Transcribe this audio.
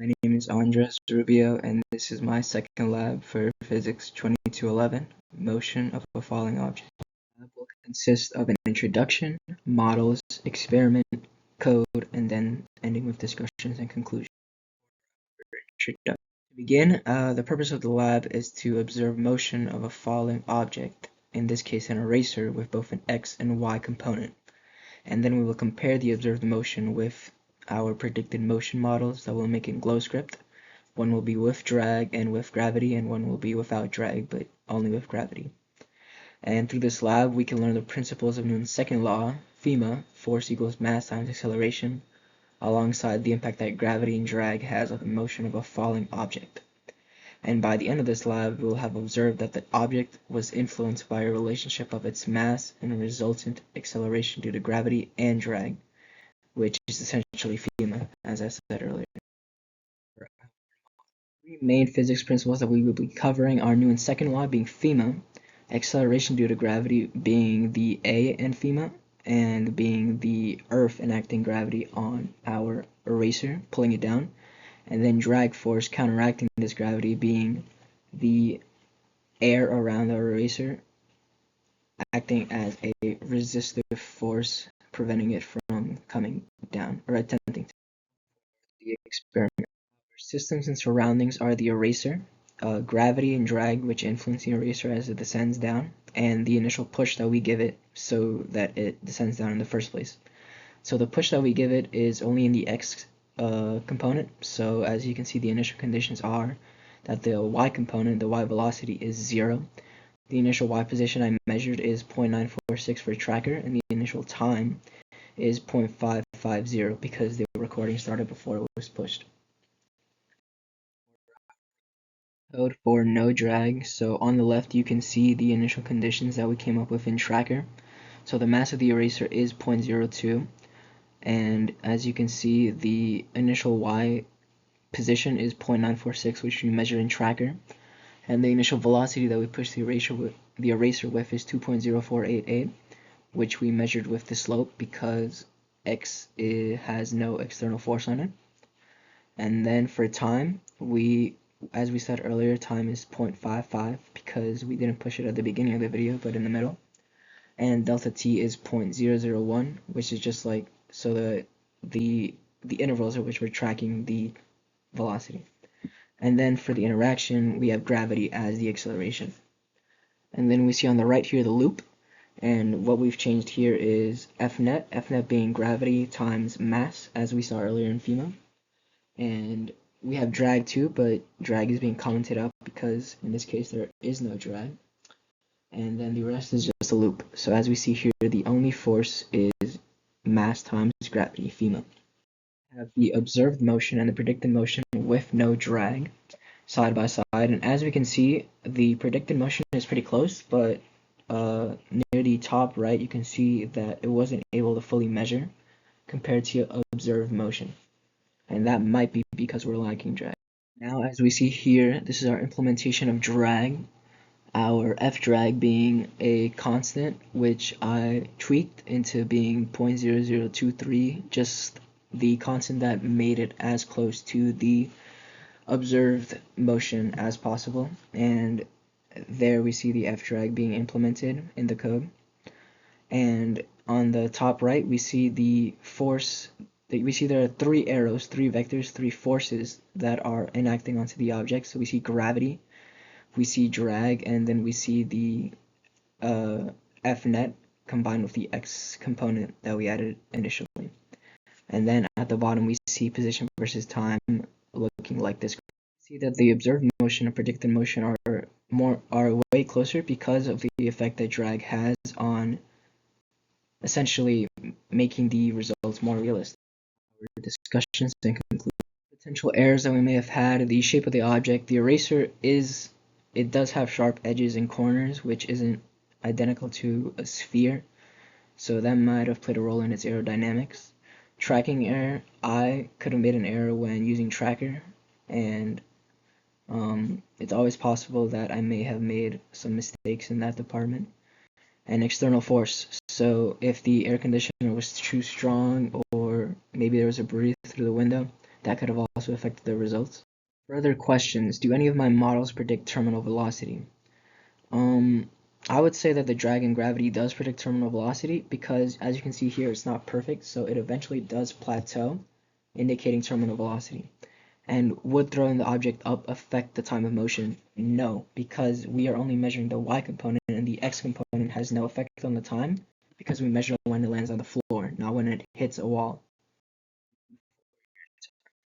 My name is Andres Rubio, and this is my second lab for Physics 2211, Motion of a Falling Object. The lab will consist of an introduction, models, experiment, code, and then ending with discussions and conclusions. Introduction. To begin, the purpose of the lab is to observe motion of a falling object, in this case an eraser with both an X and Y component. And then we will compare the observed motion with our predicted motion models that we'll make in GlowScript. One will be with drag and with gravity, and one will be without drag, but only with gravity. And through this lab, we can learn the principles of Newton's second law, FEMA, force equals mass times acceleration, alongside the impact that gravity and drag has on the motion of a falling object. And by the end of this lab, we will have observed that the object was influenced by a relationship of its mass and a resultant acceleration due to gravity and drag, which is essentially FEMA, as I said earlier. Three main physics principles that we will be covering are Newton's second law being FEMA, acceleration due to gravity being the A in FEMA, and being the Earth enacting gravity on our eraser, pulling it down, and then drag force counteracting this gravity being the air around our eraser acting as a resistive force, preventing it from coming down or attempting to the experiment. Systems and surroundings are the eraser, gravity and drag which influence the eraser as it descends down, and the initial push that we give it so that it descends down in the first place. So the push that we give it is only in the X component, so as you can see the initial conditions are that the Y component, the Y velocity is 0. The initial Y position I measured is 0.946 for tracker, and the initial time is 0.550 because the recording started before it was pushed. Code for no drag. So on the left you can see the initial conditions that we came up with in tracker. So the mass of the eraser is 0.02, and as you can see the initial Y position is 0.946, which we measured in tracker, and the initial velocity that we pushed the eraser with is 2.0488, which we measured with the slope because X has no external force on it. And then for time, as we said earlier, time is 0.55 because we didn't push it at the beginning of the video, but in the middle. And delta t is 0.001, which is just like, so the intervals at which we're tracking the velocity. And then for the interaction, we have gravity as the acceleration. And then we see on the right here the loop, and what we've changed here is Fnet being gravity times mass, as we saw earlier in FEMA. And we have drag too, but drag is being commented out because in this case there is no drag. And then the rest is just a loop. So as we see here, the only force is mass times gravity, FEMA. We have the observed motion and the predicted motion with no drag side by side, and as we can see, the predicted motion is pretty close, but near the top right you can see that it wasn't able to fully measure compared to observed motion. And that might be because we're lacking drag. Now, as we see here, this is our implementation of drag, our F drag being a constant, which I tweaked into being 0.0023, just the constant that made it as close to the observed motion as possible. And there we see the F drag being implemented in the code. And on the top right, we see the force. We see there are three arrows, three vectors, three forces that are enacting onto the object. So we see gravity, we see drag, and then we see the F net combined with the X component that we added initially. And then at the bottom we see position versus time looking like this. See that the observed motion and predicted motion are way closer because of the effect that drag has on essentially making the results more realistic. Discussions and conclusions. Potential errors that we may have had: the shape of the object. The eraser does have sharp edges and corners, which isn't identical to a sphere, so that might have played a role in its aerodynamics. Tracking error. I could have made an error when using tracker, and it's always possible that I may have made some mistakes in that department. And external force. So if the air conditioner was too strong, or maybe there was a breeze through the window, that could have also affected the results. Further questions. Do any of my models predict terminal velocity? Um, I would say that the drag and gravity does predict terminal velocity because, as you can see here, it's not perfect, so it eventually does plateau, indicating terminal velocity. And would throwing the object up affect the time of motion? No, because we are only measuring the y component and the x component has no effect on the time because we measure when it lands on the floor, not when it hits a wall.